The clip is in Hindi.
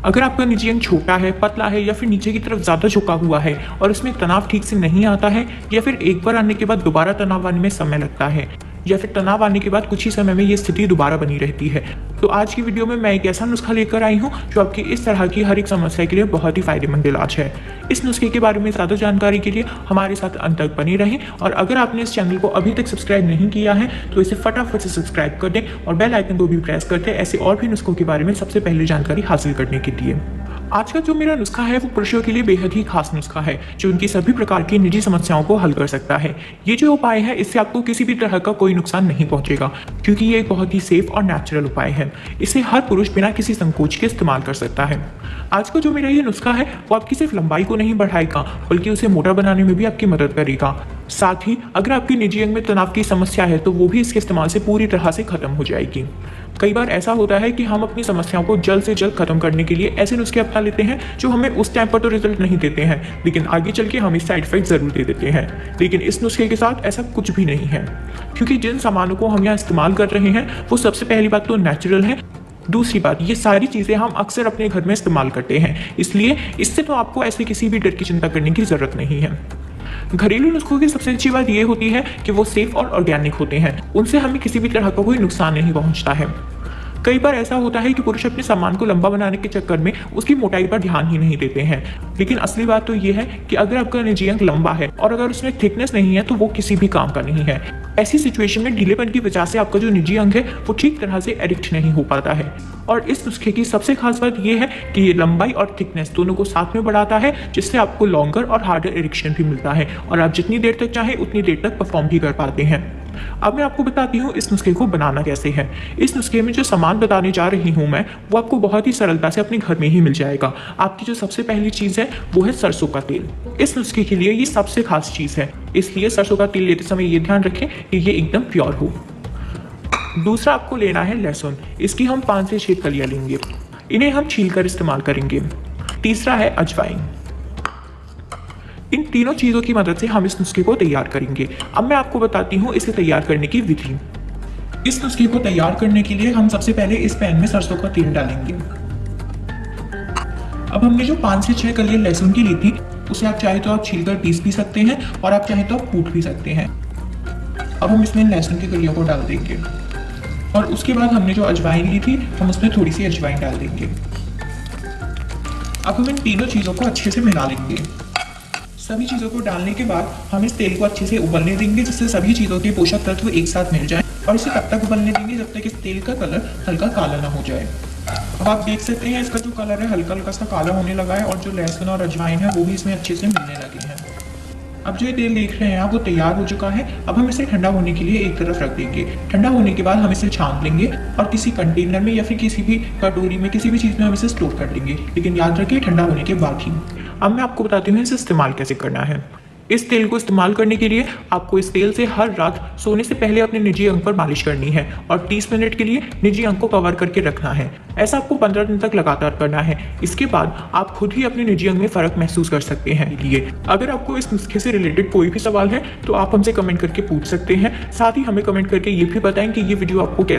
अगर आपका निजी अंग छोटा है, पतला है या फिर नीचे की तरफ ज़्यादा झुका हुआ है और इसमें तनाव ठीक से नहीं आता है या फिर एक बार आने के बाद दोबारा तनाव आने में समय लगता है या फिर तनाव आने के बाद कुछ ही समय में ये स्थिति दोबारा बनी रहती है, तो आज की वीडियो में मैं एक ऐसा नुस्खा लेकर आई हूँ जो आपकी इस तरह की हर एक समस्या के लिए बहुत ही फायदेमंद इलाज है। इस नुस्खे के बारे में ज़्यादा जानकारी के लिए हमारे साथ अंत तक बने रहें और अगर आपने इस चैनल को अभी तक सब्सक्राइब नहीं किया है तो इसे फटाफट से सब्सक्राइब कर दें और बेल आइकन को भी प्रेस कर दें ऐसे और भी नुस्खों के बारे में सबसे पहले जानकारी हासिल करने के लिए। आज का जो मेरा नुस्खा है वो पुरुषों के लिए बेहद ही खास नुस्खा है जो उनकी सभी प्रकार की निजी समस्याओं को हल कर सकता है। ये जो उपाय है इससे आपको किसी भी तरह का कोई नुकसान नहीं पहुंचेगा क्योंकि ये एक बहुत ही सेफ और नेचुरल उपाय है। इसे हर पुरुष बिना किसी संकोच के इस्तेमाल कर सकता है। आज का जो मेरा ये नुस्खा है वो आपकी सिर्फ लंबाई को नहीं बढ़ाएगा बल्कि उसे मोटा बनाने में भी आपकी मदद करेगा। साथ ही अगर आपकी निजी अंग में तनाव की समस्या है तो वो भी इसके इस्तेमाल से पूरी तरह से खत्म हो जाएगी। कई बार ऐसा होता है कि हम अपनी समस्याओं को जल्द से जल्द खत्म करने के लिए ऐसे नुस्खे अपना लेते हैं जो हमें उस टाइम पर तो रिजल्ट नहीं देते हैं लेकिन आगे चल के हमें साइड इफेक्ट जरूर दे देते हैं। लेकिन इस नुस्खे के साथ ऐसा कुछ भी नहीं है क्योंकि जिन सामानों को हम यहाँ इस्तेमाल कर रहे हैं वो सबसे पहली बात तो नेचुरल है। दूसरी बात, ये सारी चीज़ें हम अक्सर अपने घर में इस्तेमाल करते हैं, इसलिए इससे तो आपको ऐसे किसी भी डर की चिंता करने की ज़रूरत नहीं है। घरेलू नुस्खों की सबसे अच्छी बात यह होती है कि वो सेफ और ऑर्गेनिक होते हैं, उनसे हमें किसी भी तरह का कोई नुकसान नहीं पहुंचता है। कई बार ऐसा होता है कि पुरुष अपने सामान को लंबा बनाने के चक्कर में उसकी मोटाई पर ध्यान ही नहीं देते हैं, लेकिन असली बात तो ये है कि अगर आपका निजी अंग लंबा है और अगर उसमें थिकनेस नहीं है तो वो किसी भी काम का नहीं है। ऐसी सिचुएशन में ढीलेपन की वजह से आपका जो निजी अंग है वो ठीक तरह से एरिक्ट नहीं हो पाता है। और इस नुस्खे की सबसे खास बात यह है कि ये लंबाई और थिकनेस दोनों को साथ में बढ़ाता है जिससे आपको लॉन्गर और हार्डर इरेक्शन भी मिलता है और आप जितनी देर तक चाहें उतनी देर तक परफॉर्म भी कर पाते हैं। अब मैं आपको बताती हूँ इस नुस्खे को बनाना कैसे है। इस नुस्खे में जो सामान बताने जा रही हूँ मैं वो आपको बहुत ही सरलता से अपने घर में ही मिल जाएगा। आपकी जो सबसे पहली चीज़ है वो है सरसों का तेल। इस नुस्खे के लिए ये सबसे खास चीज़ है, इसलिए सरसों का तेल लेते समय ये ध्यान रखें कि ये एकदम प्योर हो। दूसरा आपको लेना है लहसुन। इसकी हम 5 से 6 कलियां लेंगे, इन्हें हम छील कर इस्तेमाल करेंगे। तीसरा है अजवाइन। इन तीनों चीज़ों की मदद से हम इस नुस्खे को तैयार करेंगे। अब मैं आपको बताती हूँ इसे तैयार करने की विधि। इस नुस्खे को तैयार करने के लिए हम सबसे पहले इस पैन में सरसों का तेल डालेंगे। अब हमने जो 5 से 6 कलियां लहसुन की ली थी उसे आप चाहे तो आप छीलकर पीस भी सकते हैं और आप चाहे तो आप कूट भी सकते हैं। अब हम इसमें लहसुन की कलियों को डाल देंगे और उसके बाद हमने जो अजवाइन ली थी हम उसमें थोड़ी सी अजवाइन डाल देंगे। अब हम इन तीनों चीज़ों को अच्छे से मिला लेंगे। सभी चीज़ों को डालने के बाद हम इस तेल को अच्छे से उबलने देंगे जिससे सभी चीज़ों के पोषक तत्व एक साथ मिल जाएं और इसे तब तक उबलने देंगे जब तक इस तेल का कलर हल्का काला ना हो जाए। अब आप देख सकते हैं इसका जो कलर है हल्का हल्का सा काला होने लगा है और जो लहसुन और अजवाइन है वो भी इसमें अच्छे से मिलने लगे हैं। अब जो ये तेल देख रहे हैं आप वो तैयार हो चुका है। अब हम इसे ठंडा होने के लिए एक तरफ रख देंगे। ठंडा होने के बाद हम इसे छान लेंगे और किसी कंटेनर में या फिर किसी भी कटोरी में किसी भी चीज़ में हम इसे स्टोर कर लेंगे, लेकिन याद रखिए ठंडा होने के बाद ही। अब मैं आपको बताती हूँ इसे इस्तेमाल कैसे करना है। इस तेल को इस्तेमाल करने के लिए आपको इस तेल से हर रात सोने से पहले अपने निजी अंग पर मालिश करनी है और 30 मिनट के लिए निजी अंग को कवर करके रखना है। ऐसा आपको 15 दिन तक लगातार करना है। इसके बाद आप खुद ही अपने निजी अंग में फ़र्क महसूस कर सकते हैं। लिए अगर आपको इस नुस्खे से रिलेटेड कोई भी सवाल है तो आप हमसे कमेंट करके पूछ सकते हैं। साथ ही हमें कमेंट करके ये भी बताएं कि ये वीडियो आपको कैसे